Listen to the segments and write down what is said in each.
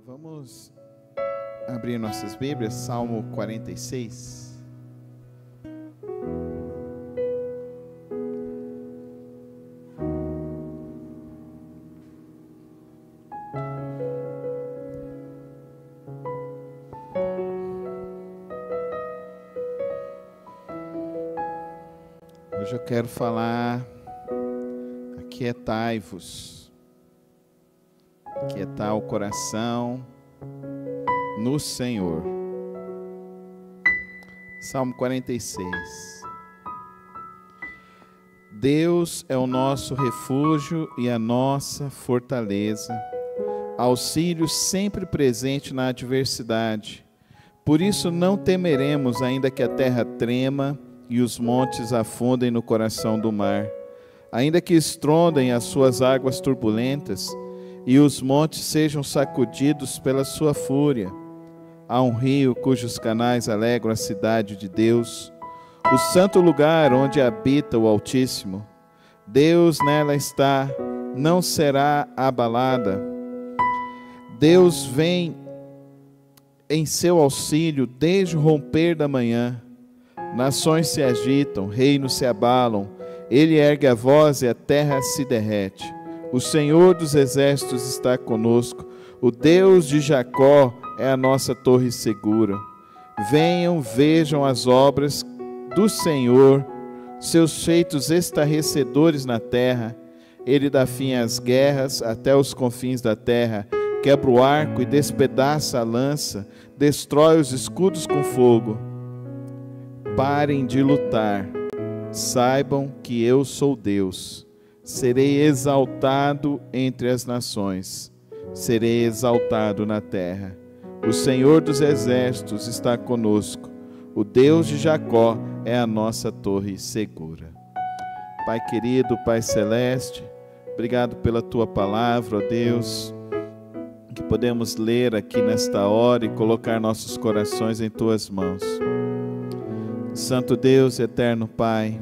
Vamos abrir nossas Bíblias, Salmo 46. Hoje eu quero falar, aquietai-vos, aquietar o coração no Senhor. Salmo 46. Deus é o nosso refúgio e a nossa fortaleza, auxílio sempre presente na adversidade. Por isso não temeremos, ainda que a terra trema e os montes afundem no coração do mar, ainda que estrondem as suas águas turbulentas e os montes sejam sacudidos pela sua fúria. Há um rio cujos canais alegram a cidade de Deus, o santo lugar onde habita o Altíssimo. Deus nela está, não será abalada. Deus vem em seu auxílio desde o romper da manhã. Nações se agitam, reinos se abalam, ele ergue a voz e a terra se derrete. O Senhor dos exércitos está conosco, o Deus de Jacó é a nossa torre segura. Venham, vejam as obras do Senhor, seus feitos estarrecedores na terra. Ele dá fim às guerras até os confins da terra, quebra o arco e despedaça a lança, destrói os escudos com fogo. Parem de lutar, saibam que eu sou Deus. Serei exaltado entre as nações, serei exaltado na terra. O Senhor dos exércitos está conosco, o Deus de Jacó é a nossa torre segura. Pai querido, Pai celeste, obrigado pela Tua palavra, ó Deus, que podemos ler aqui nesta hora e colocar nossos corações em Tuas mãos. Santo Deus, eterno Pai,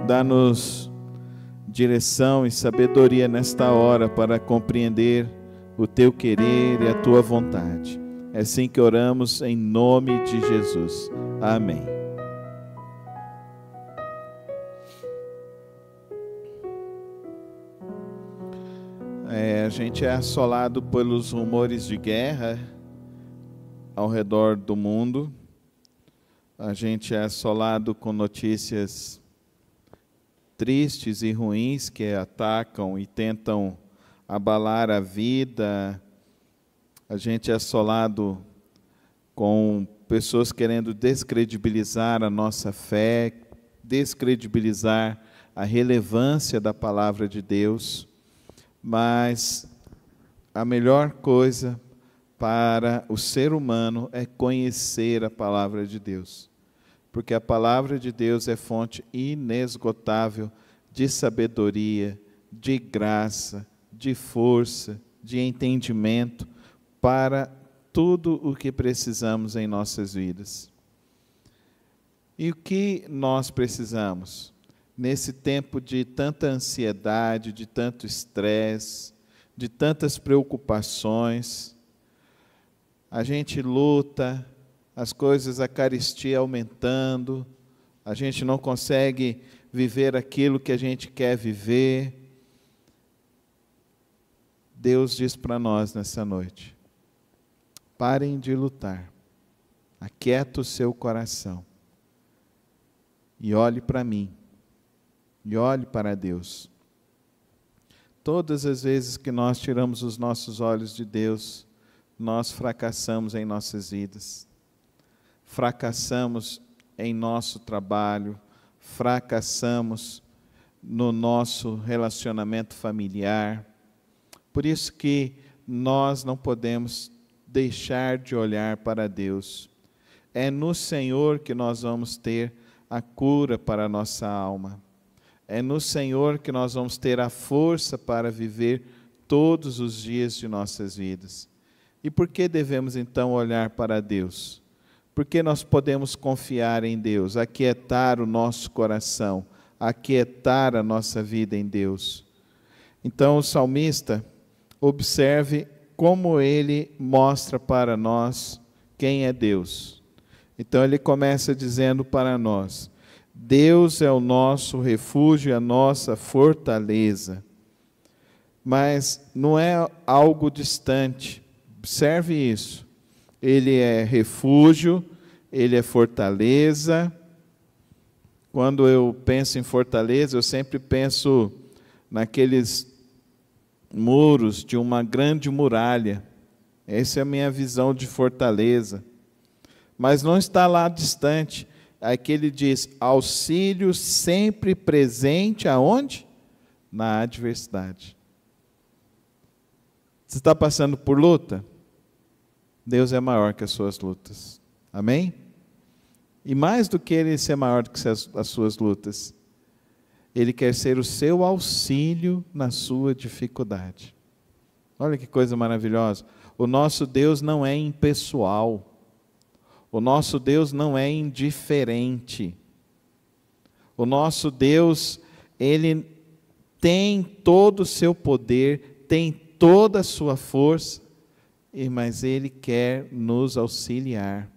dá-nos direção e sabedoria nesta hora para compreender o Teu querer e a Tua vontade. É assim que oramos em nome de Jesus. Amém. A gente é assolado pelos rumores de guerra ao redor do mundo. A gente é assolado com notícias tristes e ruins que atacam e tentam abalar a vida. A gente é assolado com pessoas querendo descredibilizar a nossa fé, descredibilizar a relevância da palavra de Deus. Mas a melhor coisa para o ser humano é conhecer a palavra de Deus, porque a palavra de Deus é fonte inesgotável de sabedoria, de graça, de força, de entendimento para tudo o que precisamos em nossas vidas. E o que nós precisamos nesse tempo de tanta ansiedade, de tanto estresse, de tantas preocupações? A gente luta, as coisas, a carestia aumentando, a gente não consegue viver aquilo que a gente quer viver. Deus diz para nós nessa noite: parem de lutar, aquieta o seu coração e olhe para mim, e olhe para Deus. Todas as vezes que nós tiramos os nossos olhos de Deus, nós fracassamos em nossas vidas, fracassamos em nosso trabalho, fracassamos no nosso relacionamento familiar. Por isso que nós não podemos deixar de olhar para Deus. É no Senhor que nós vamos ter a cura para a nossa alma. É no Senhor que nós vamos ter a força para viver todos os dias de nossas vidas. E por que devemos então olhar para Deus? Porque nós podemos confiar em Deus, aquietar o nosso coração, aquietar a nossa vida em Deus. Então o salmista, observe como ele mostra para nós quem é Deus. Então ele começa dizendo para nós: Deus é o nosso refúgio e a nossa fortaleza. Mas não é algo distante. Observe isso. Ele é refúgio, ele é fortaleza. Quando eu penso em fortaleza, eu sempre penso naqueles muros de uma grande muralha. Essa é a minha visão de fortaleza. Mas não está lá distante. Aqui ele diz: auxílio sempre presente aonde? Na adversidade. Você está passando por luta? Deus é maior que as suas lutas. Amém? E mais do que Ele ser maior do que as suas lutas, Ele quer ser o seu auxílio na sua dificuldade. Olha que coisa maravilhosa. O nosso Deus não é impessoal. O nosso Deus não é indiferente. O nosso Deus, Ele tem todo o seu poder, tem toda a sua força, mas Ele quer nos auxiliar.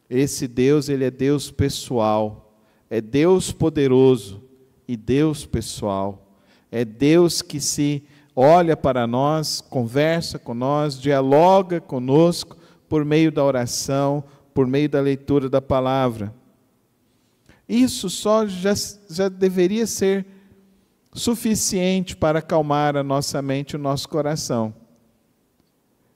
Esse Deus, Ele é Deus pessoal, é Deus poderoso e Deus pessoal. É Deus que se olha para nós, conversa com nós, dialoga conosco por meio da oração, por meio da leitura da palavra. Isso só já deveria ser suficiente para acalmar a nossa mente e o nosso coração.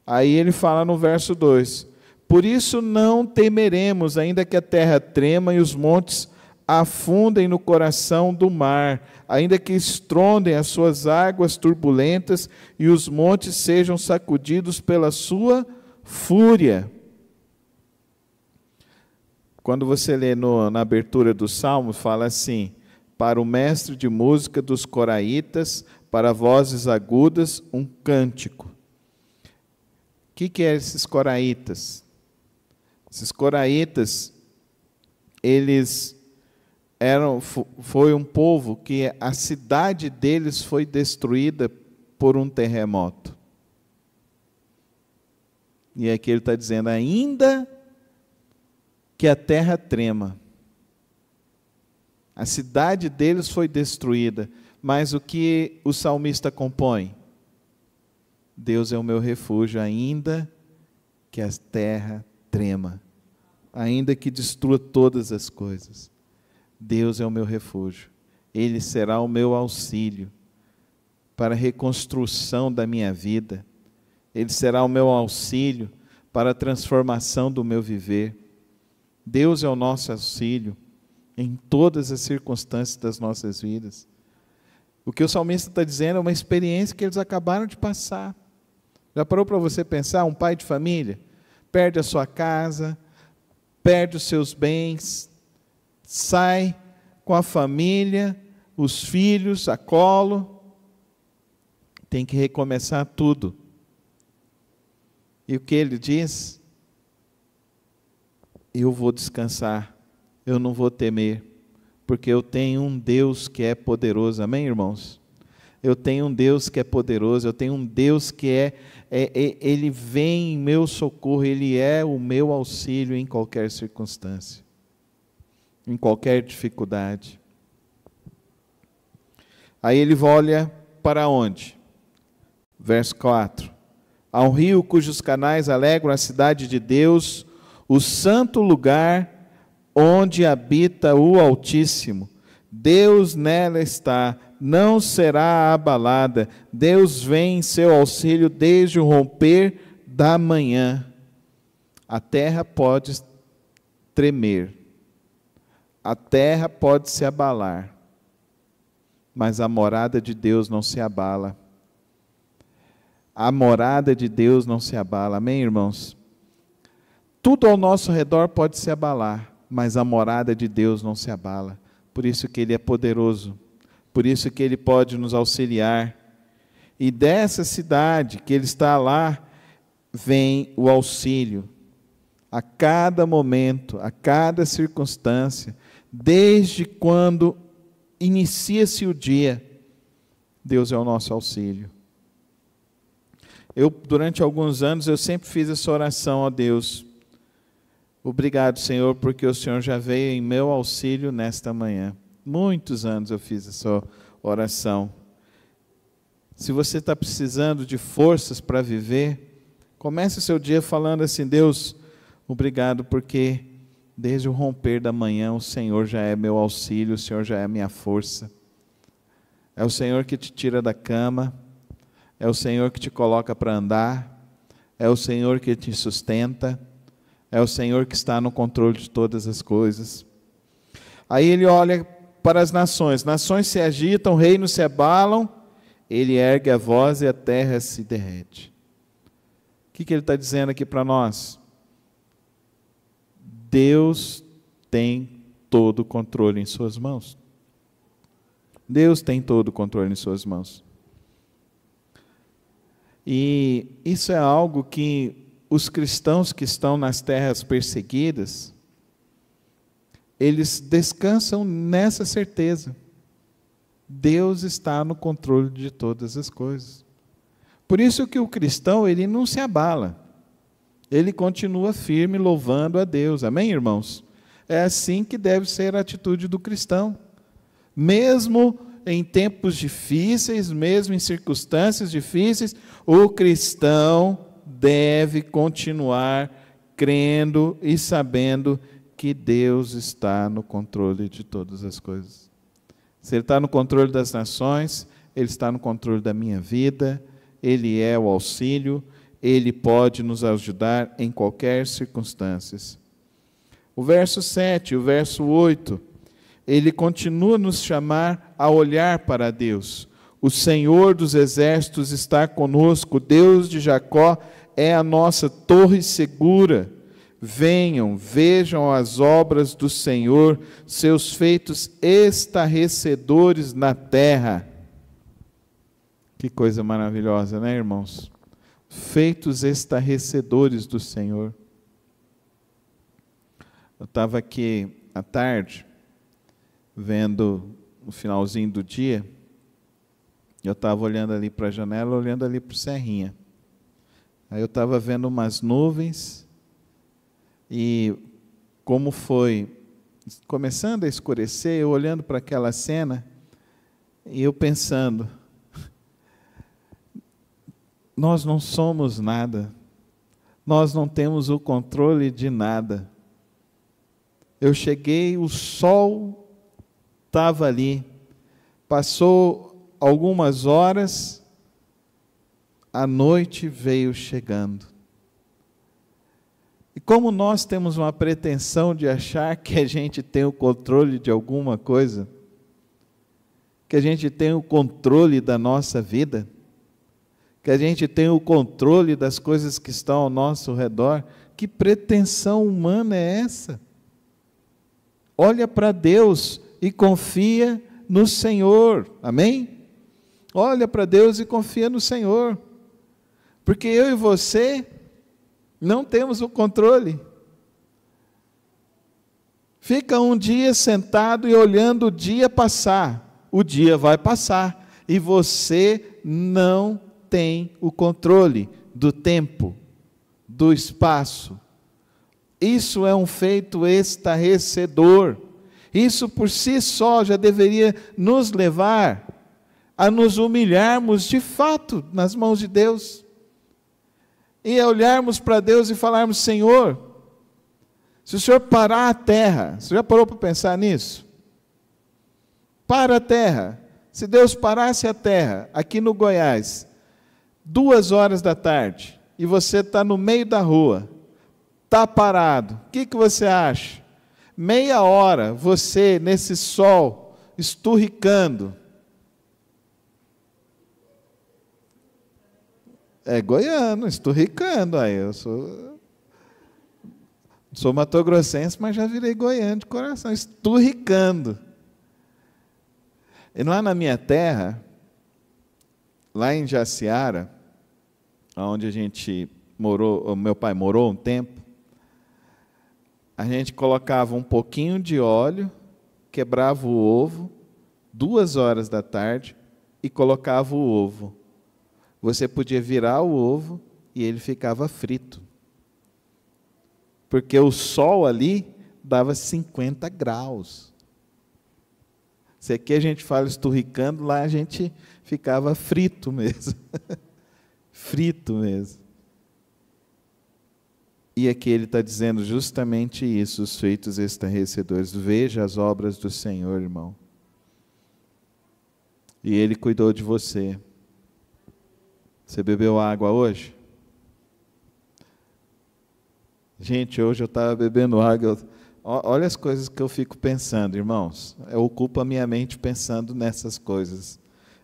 Aí ele fala no verso 2: por isso não temeremos, ainda que a terra trema e os montes afundem no coração do mar, ainda que estrondem as suas águas turbulentas e os montes sejam sacudidos pela sua fúria. Quando você lê na abertura do Salmo, fala assim: para o mestre de música dos coraitas, para vozes agudas, um cântico. O que é esses coraitas? Esses coraitas, eles foi um povo que a cidade deles foi destruída por um terremoto. E aqui ele está dizendo: ainda que a terra trema. A cidade deles foi destruída, mas o que o salmista compõe? Deus é o meu refúgio, ainda que a terra trema, ainda que destrua todas as coisas. Deus é o meu refúgio, Ele será o meu auxílio para a reconstrução da minha vida, Ele será o meu auxílio para a transformação do meu viver. Deus é o nosso auxílio em todas as circunstâncias das nossas vidas. O que o salmista está dizendo é uma experiência que eles acabaram de passar. Já parou para você pensar? Um pai de família perde a sua casa, perde os seus bens, sai com a família, os filhos a colo, tem que recomeçar tudo. E o que ele diz? Eu vou descansar, eu não vou temer, porque eu tenho um Deus que é poderoso. Amém, irmãos? Eu tenho um Deus que é poderoso, eu tenho um Deus que Ele vem em meu socorro, Ele é o meu auxílio em qualquer circunstância, em qualquer dificuldade. Aí ele olha para onde? Verso 4. Há um rio cujos canais alegram a cidade de Deus, o santo lugar onde habita o Altíssimo. Deus nela está, não será abalada. Deus vem em seu auxílio desde o romper da manhã. A terra pode tremer, a terra pode se abalar, mas a morada de Deus não se abala. A morada de Deus não se abala. Amém, irmãos? Tudo ao nosso redor pode se abalar, mas a morada de Deus não se abala. Por isso que Ele é poderoso, por isso que Ele pode nos auxiliar. E dessa cidade que Ele está lá, vem o auxílio. A cada momento, a cada circunstância, desde quando inicia-se o dia, Deus é o nosso auxílio. Durante alguns anos, eu sempre fiz essa oração, ó Deus. Obrigado, Senhor, porque o Senhor já veio em meu auxílio nesta manhã. Muitos anos eu fiz essa oração. Se você está precisando de forças para viver, comece o seu dia falando assim: Deus, obrigado porque desde o romper da manhã o Senhor já é meu auxílio, o Senhor já é minha força. É o Senhor que te tira da cama, é o Senhor que te coloca para andar, é o Senhor que te sustenta, é o Senhor que está no controle de todas as coisas. Aí ele olha para as nações se agitam, reinos se abalam, ele ergue a voz e a terra se derrete. O que ele está dizendo aqui para nós? Deus tem todo o controle em suas mãos. Deus tem todo o controle em suas mãos. E isso é algo que os cristãos que estão nas terras perseguidas, eles descansam nessa certeza. Deus está no controle de todas as coisas. Por isso que o cristão, ele não se abala. Ele continua firme louvando a Deus. Amém, irmãos? É assim que deve ser a atitude do cristão. Mesmo em tempos difíceis, mesmo em circunstâncias difíceis, o cristão deve continuar crendo e sabendo que Deus está no controle de todas as coisas. Se Ele está no controle das nações, Ele está no controle da minha vida, Ele é o auxílio, Ele pode nos ajudar em qualquer circunstância. O verso 7, o verso 8, ele continua a nos chamar a olhar para Deus. O Senhor dos exércitos está conosco, Deus de Jacó é a nossa torre segura. Venham, vejam as obras do Senhor, seus feitos estarrecedores na terra. Que coisa maravilhosa, né, irmãos? Feitos estarrecedores do Senhor. Eu estava aqui à tarde, vendo o finalzinho do dia, eu estava olhando ali para a janela, olhando ali para o Serrinha. Aí eu estava vendo umas nuvens, e como foi começando a escurecer, eu olhando para aquela cena, e eu pensando, nós não somos nada, nós não temos o controle de nada. Eu cheguei, o sol estava ali, passou algumas horas, a noite veio chegando. E como nós temos uma pretensão de achar que a gente tem o controle de alguma coisa, que a gente tem o controle da nossa vida, que a gente tem o controle das coisas que estão ao nosso redor, que pretensão humana é essa? Olha para Deus e confia no Senhor, amém? Olha para Deus e confia no Senhor, porque eu e você não temos o controle. Fica um dia sentado e olhando o dia passar, o dia vai passar, e você não tem o controle do tempo, do espaço. Isso é um feito estarrecedor. Isso por si só já deveria nos levar a nos humilharmos de fato nas mãos de Deus. E a olharmos para Deus e falarmos: Senhor, se o Senhor parar a terra, você já parou para pensar nisso? Para a terra. Se Deus parasse a terra, aqui no Goiás, 14h, e você está no meio da rua, está parado, o que você acha? Meia hora, você nesse sol, esturricando. É goiano, esturricando. Aí eu sou matogrossense, mas já virei goiano de coração, esturricando. E lá na minha terra, lá em Jaciara, onde a gente morou, o meu pai morou um tempo, a gente colocava um pouquinho de óleo, quebrava o ovo, 14h e colocava o ovo. você podia virar o ovo e ele ficava frito. Porque o sol ali dava 50 graus. Se aqui a gente fala esturricando, lá a gente ficava frito mesmo. Frito mesmo. E aqui ele está dizendo justamente isso, os feitos estarrecedores. Veja as obras do Senhor, irmão. E Ele cuidou de você. Você bebeu água hoje? Gente, hoje eu estava bebendo água. Olha as coisas que eu fico pensando, irmãos. Eu ocupo a minha mente pensando nessas coisas.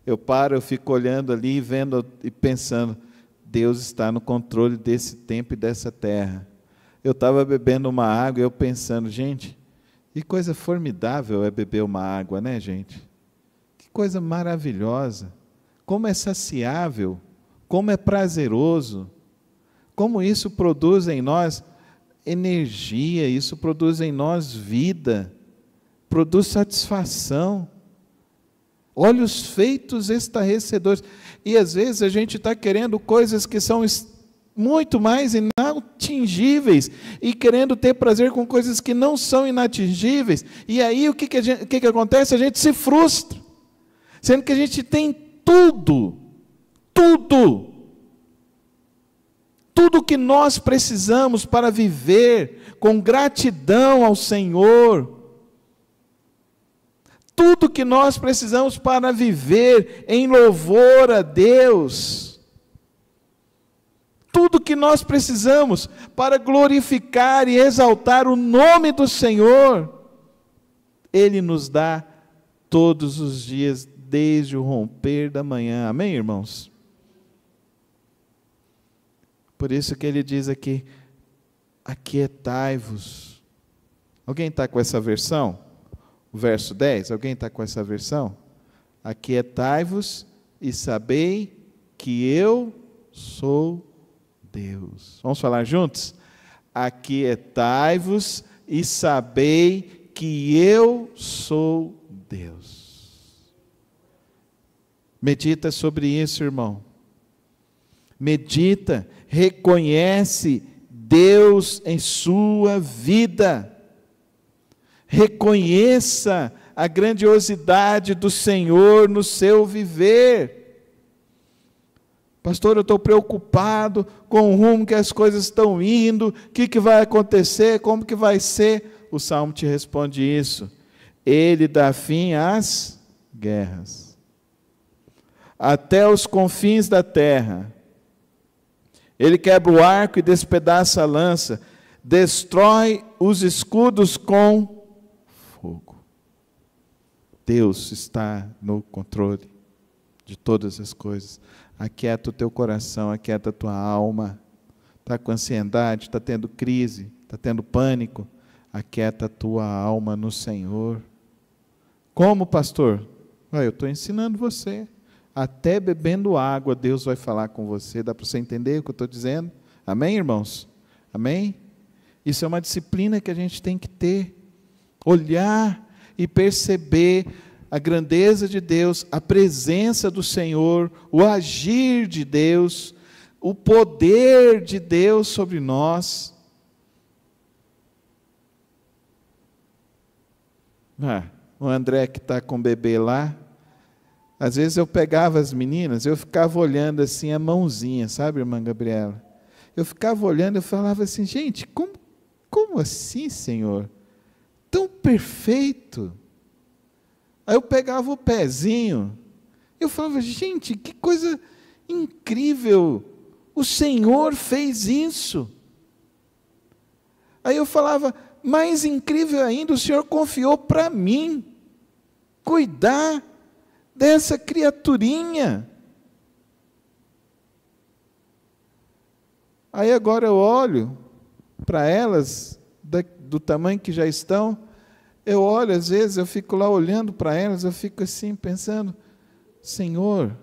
Eu fico olhando ali, vendo e pensando, Deus está no controle desse tempo e dessa terra. Eu estava bebendo uma água e eu pensando, gente, que coisa formidável é beber uma água, né, gente? Que coisa maravilhosa. Como é saciável, como é prazeroso, como isso produz em nós energia, isso produz em nós vida, produz satisfação. Olha os feitos estarrecedores. E às vezes a gente está querendo coisas que são muito mais inatingíveis, e querendo ter prazer com coisas que não são inatingíveis. E aí o que acontece? A gente se frustra, sendo que a gente tem tudo que nós precisamos para viver com gratidão ao Senhor. Tudo que nós precisamos para viver em louvor a Deus. Tudo que nós precisamos para glorificar e exaltar o nome do Senhor, Ele nos dá todos os dias, desde o romper da manhã. Amém, irmãos? Por isso que ele diz aqui, aquietai-vos. Alguém está com essa versão? O verso 10, alguém está com essa versão? Aquietai-vos e sabei que eu sou Deus. Vamos falar juntos? Aquietai-vos e sabei que eu sou Deus. Medita sobre isso, irmão. Medita, reconhece Deus em sua vida. Reconheça a grandiosidade do Senhor no seu viver. Pastor, eu estou preocupado com o rumo que as coisas estão indo, o que vai acontecer, como que vai ser? O Salmo te responde isso. Ele dá fim às guerras, até os confins da terra. Ele quebra o arco e despedaça a lança, destrói os escudos com fogo. Deus está no controle de todas as coisas. Aquieta o teu coração, aquieta a tua alma. Está com ansiedade, está tendo crise, está tendo pânico. Aquieta a tua alma no Senhor. Como, pastor? Eu estou ensinando você. Até bebendo água, Deus vai falar com você. Dá para você entender o que eu estou dizendo? Amém, irmãos? Amém? Isso é uma disciplina que a gente tem que ter. Olhar e perceber a grandeza de Deus, a presença do Senhor, o agir de Deus, o poder de Deus sobre nós. O André que está com o bebê lá, às vezes eu pegava as meninas, eu ficava olhando assim a mãozinha, sabe, irmã Gabriela? Eu ficava olhando, eu falava assim, gente, como assim, Senhor? Tão perfeito. Aí eu pegava o pezinho, eu falava, gente, que coisa incrível, o Senhor fez isso. Aí eu falava, mais incrível ainda, o Senhor confiou para mim cuidar dessa criaturinha. Aí agora eu olho para elas, do tamanho que já estão, eu olho, às vezes eu fico lá olhando para elas, eu fico assim pensando, Senhor,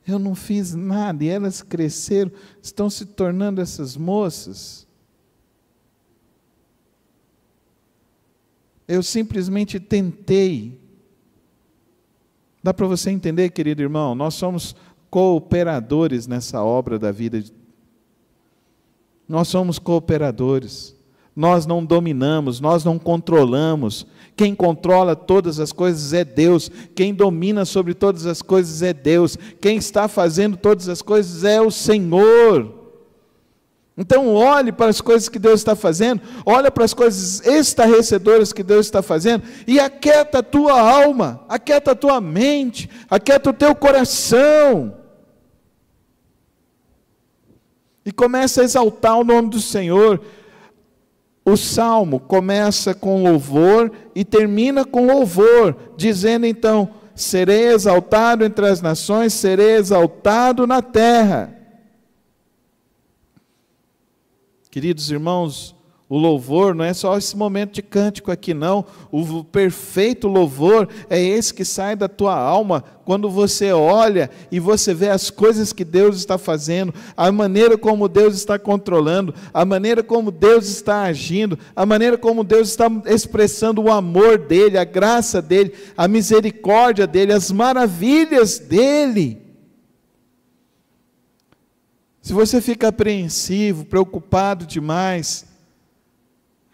eu não fiz nada, e elas cresceram, estão se tornando essas moças. Eu simplesmente tentei. Dá para você entender, querido irmão? Nós somos cooperadores nessa obra da vida. Nós somos cooperadores. Nós não dominamos, nós não controlamos. Quem controla todas as coisas é Deus. Quem domina sobre todas as coisas é Deus. Quem está fazendo todas as coisas é o Senhor. Então olhe para as coisas que Deus está fazendo, olha para as coisas estarrecedoras que Deus está fazendo, e aquieta a tua alma, aquieta a tua mente, aquieta o teu coração. E começa a exaltar o nome do Senhor. O salmo começa com louvor e termina com louvor, dizendo então: serei exaltado entre as nações, serei exaltado na terra. Queridos irmãos, o louvor não é só esse momento de cântico aqui não, o perfeito louvor é esse que sai da tua alma, quando você olha e você vê as coisas que Deus está fazendo, a maneira como Deus está controlando, a maneira como Deus está agindo, a maneira como Deus está expressando o amor dEle, a graça dEle, a misericórdia dEle, as maravilhas dEle. Se você fica apreensivo, preocupado demais,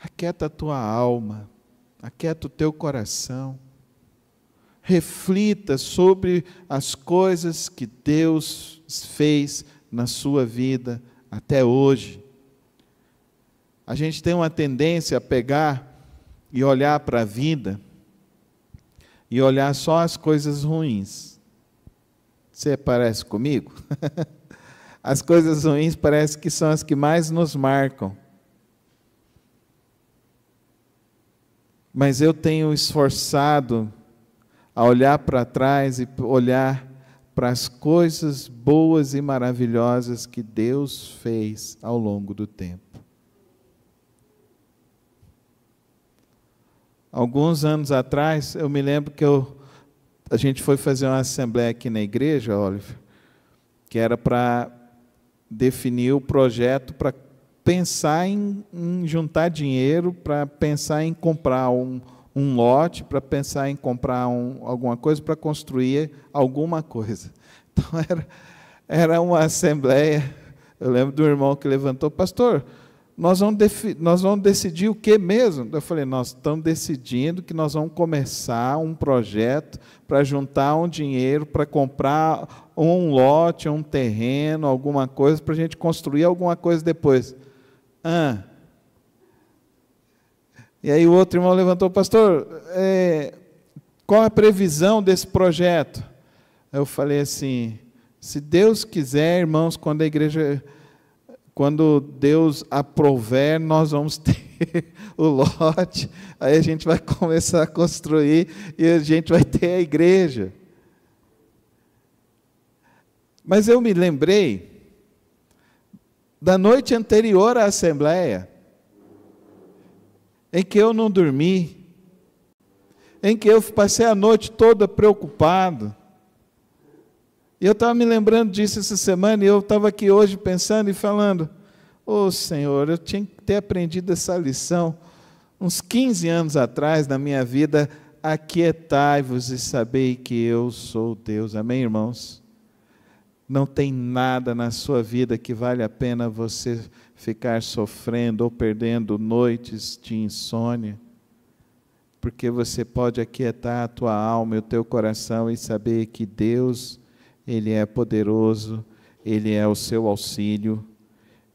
aquieta a tua alma, aquieta o teu coração, reflita sobre as coisas que Deus fez na sua vida até hoje. A gente tem uma tendência a pegar e olhar para a vida e olhar só as coisas ruins. Você parece comigo? As coisas ruins parecem que são as que mais nos marcam. Mas eu tenho esforçado a olhar para trás e olhar para as coisas boas e maravilhosas que Deus fez ao longo do tempo. Alguns anos atrás, eu me lembro que a gente foi fazer uma assembleia aqui na igreja, Oliver, que era para definir o projeto, para pensar em juntar dinheiro, para pensar em comprar um lote, para pensar em comprar alguma coisa, para construir alguma coisa. Então era uma assembleia. Eu lembro do irmão que levantou: pastor, nós vamos decidir o que mesmo? Eu falei: nós estamos decidindo que nós vamos começar um projeto para juntar um dinheiro, para comprar um lote, um terreno, alguma coisa, para a gente construir alguma coisa depois. E aí o outro irmão levantou: pastor, qual a previsão desse projeto? Eu falei assim: se Deus quiser, irmãos, quando Deus aprover, nós vamos ter o lote, aí a gente vai começar a construir e a gente vai ter a igreja. Mas eu me lembrei da noite anterior à assembleia, em que eu não dormi, em que eu passei a noite toda preocupado. E eu estava me lembrando disso essa semana, e eu estava aqui hoje pensando e falando: ô Senhor, eu tinha que ter aprendido essa lição uns 15 anos atrás na minha vida. Aquietai-vos e sabei que eu sou Deus. Amém, irmãos? Não tem nada na sua vida que vale a pena você ficar sofrendo ou perdendo noites de insônia, porque você pode aquietar a tua alma e o teu coração e saber que Deus, Ele é poderoso, Ele é o seu auxílio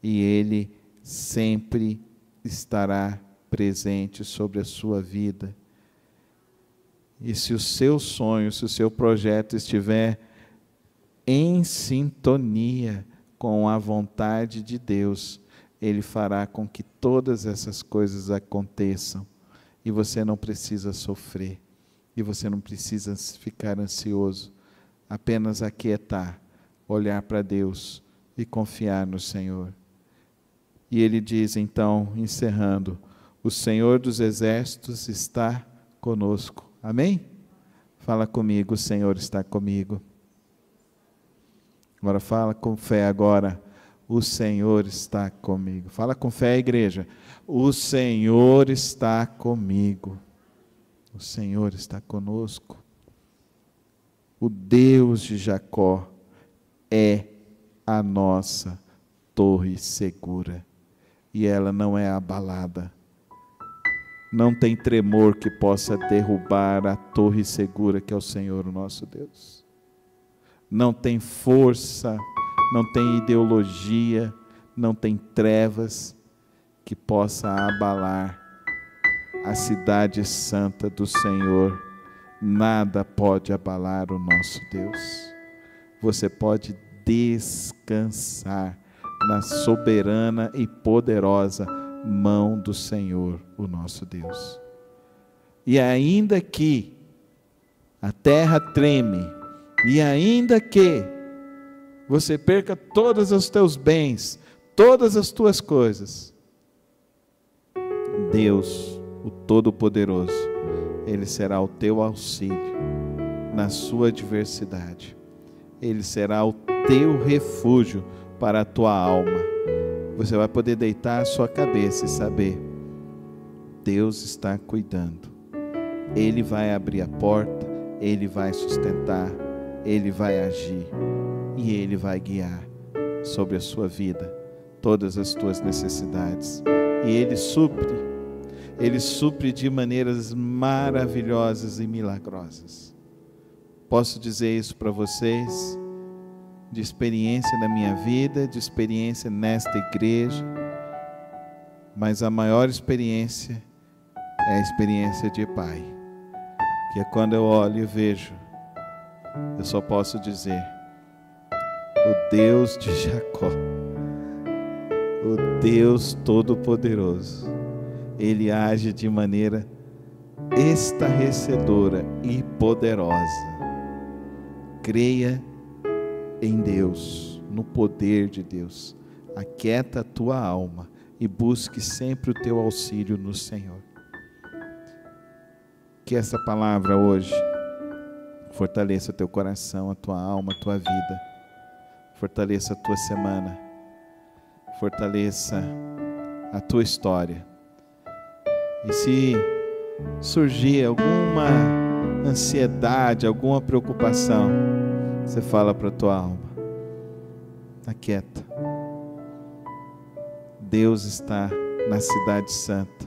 e Ele sempre estará presente sobre a sua vida. E se o seu sonho, se o seu projeto estiver em sintonia com a vontade de Deus, Ele fará com que todas essas coisas aconteçam. E você não precisa sofrer, e você não precisa ficar ansioso, apenas aquietar, olhar para Deus e confiar no Senhor. E Ele diz então, encerrando: o Senhor dos exércitos está conosco. Amém? Fala comigo: o Senhor está comigo. Agora fala com fé agora: o Senhor está comigo. Fala com fé, igreja: o Senhor está comigo. O Senhor está conosco. O Deus de Jacó é a nossa torre segura, e ela não é abalada. Não tem tremor que possa derrubar a torre segura que é o Senhor, o nosso Deus. Não tem força, não tem ideologia, não tem trevas que possa abalar a cidade santa do Senhor. Nada pode abalar o nosso Deus. Você pode descansar na soberana e poderosa mão do Senhor, o nosso Deus. E ainda que a terra treme, e ainda que você perca todos os teus bens, todas as tuas coisas, Deus, o Todo-Poderoso, Ele será o teu auxílio na sua adversidade. Ele será o teu refúgio para a tua alma. Você vai poder deitar a sua cabeça e saber: Deus está cuidando. Ele vai abrir a porta, Ele vai sustentar, Ele vai agir e Ele vai guiar sobre a sua vida todas as tuas necessidades. E Ele supre de maneiras maravilhosas e milagrosas. Posso dizer isso para vocês, de experiência na minha vida, de experiência nesta igreja, mas a maior experiência é a experiência de pai, que é quando eu olho e vejo, eu só posso dizer: o Deus de Jacó, o Deus Todo-Poderoso, Ele age de maneira estarrecedora e poderosa. Creia em Deus, no poder de Deus. Aquieta a tua alma e busque sempre o teu auxílio no Senhor. Que essa palavra hoje fortaleça o teu coração, a tua alma, a tua vida. Fortaleça a tua semana. Fortaleça a tua história. E se surgir alguma ansiedade, alguma preocupação, você fala para a tua alma: aquieta. Deus está na cidade santa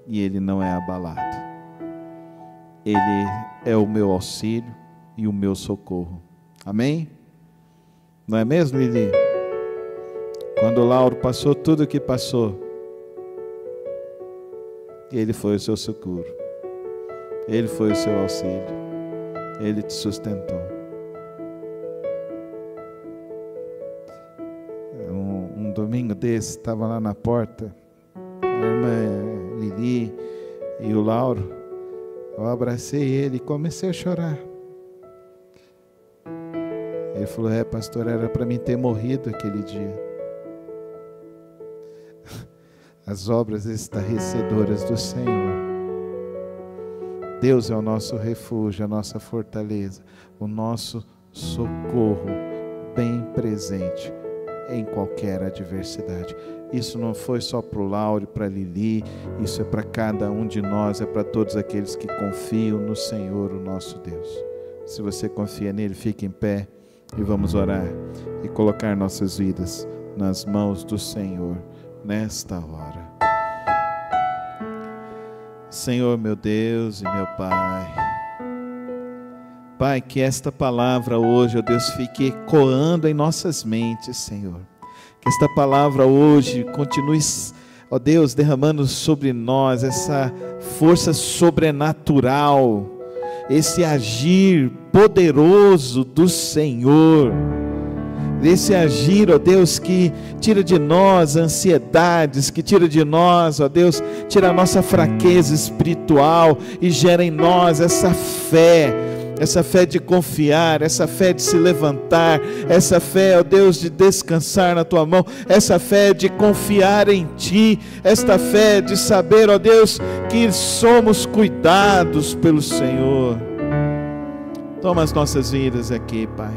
e Ele não é abalado. Ele é o meu auxílio e o meu socorro. Amém? Não é mesmo, Lili? Quando o Lauro passou tudo o que passou, Ele foi o seu socorro, Ele foi o seu auxílio, Ele te sustentou. Um domingo desse, estava lá na porta, a irmã Lili e o Lauro, eu abracei ele e comecei a chorar. Ele falou: pastor, era para mim ter morrido aquele dia. As obras estarrecedoras do Senhor. Deus é o nosso refúgio, a nossa fortaleza, o nosso socorro bem presente em qualquer adversidade. Isso não foi só para o Lauro e para a Lili, isso é para cada um de nós, é para todos aqueles que confiam no Senhor, o nosso Deus. Se você confia nele, fique em pé e vamos orar e colocar nossas vidas nas mãos do Senhor nesta hora. Senhor, meu Deus e meu Pai, Pai, que esta palavra hoje, ó Deus, fique ecoando em nossas mentes, Senhor. Que esta palavra hoje continue, ó Deus, derramando sobre nós essa força sobrenatural, esse agir poderoso do Senhor. Esse agir, ó Deus, que tira de nós ansiedades, que tira de nós, ó Deus, tira a nossa fraqueza espiritual e gera em nós essa fé de confiar, essa fé de se levantar, essa fé, ó Deus, de descansar na Tua mão, essa fé de confiar em Ti, esta fé de saber, ó Deus, que somos cuidados pelo Senhor. Toma as nossas vidas aqui, Pai.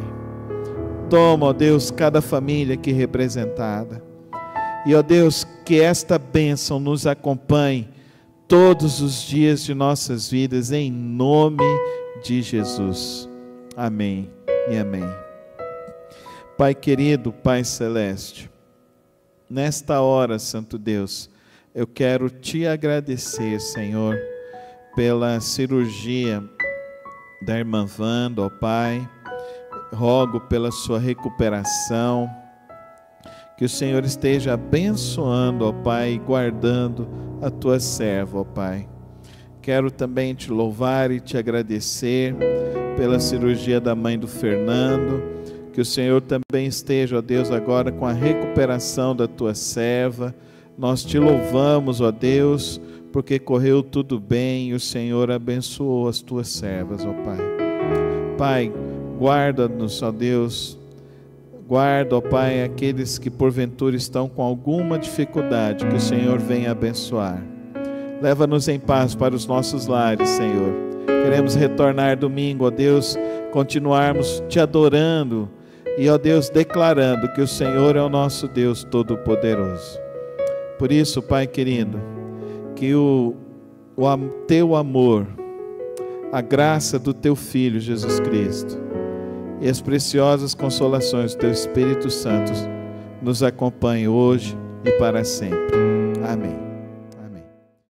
Toma, ó Deus, cada família aqui representada. E, ó Deus, que esta bênção nos acompanhe todos os dias de nossas vidas, em nome de Jesus. Amém e amém. Pai querido, Pai celeste, nesta hora, Santo Deus, eu quero te agradecer, Senhor, pela cirurgia da irmã Wanda, ó Pai. Rogo pela sua recuperação, que o Senhor esteja abençoando, ó Pai, e guardando a tua serva, ó Pai. Quero também te louvar e te agradecer pela cirurgia da mãe do Fernando, que o Senhor também esteja, ó Deus, agora com a recuperação da tua serva. Nós te louvamos, ó Deus, porque correu tudo bem e o Senhor abençoou as tuas servas, ó Pai. Pai, guarda-nos, ó Deus, guarda, ó Pai, aqueles que porventura estão com alguma dificuldade, que o Senhor venha abençoar. Leva-nos em paz para os nossos lares, Senhor. Queremos retornar domingo, ó Deus, continuarmos te adorando e, ó Deus, declarando que o Senhor é o nosso Deus Todo-Poderoso. Por isso, Pai querido, que o teu amor, a graça do teu Filho Jesus Cristo e as preciosas consolações do teu Espírito Santo nos acompanhem hoje e para sempre. Amém.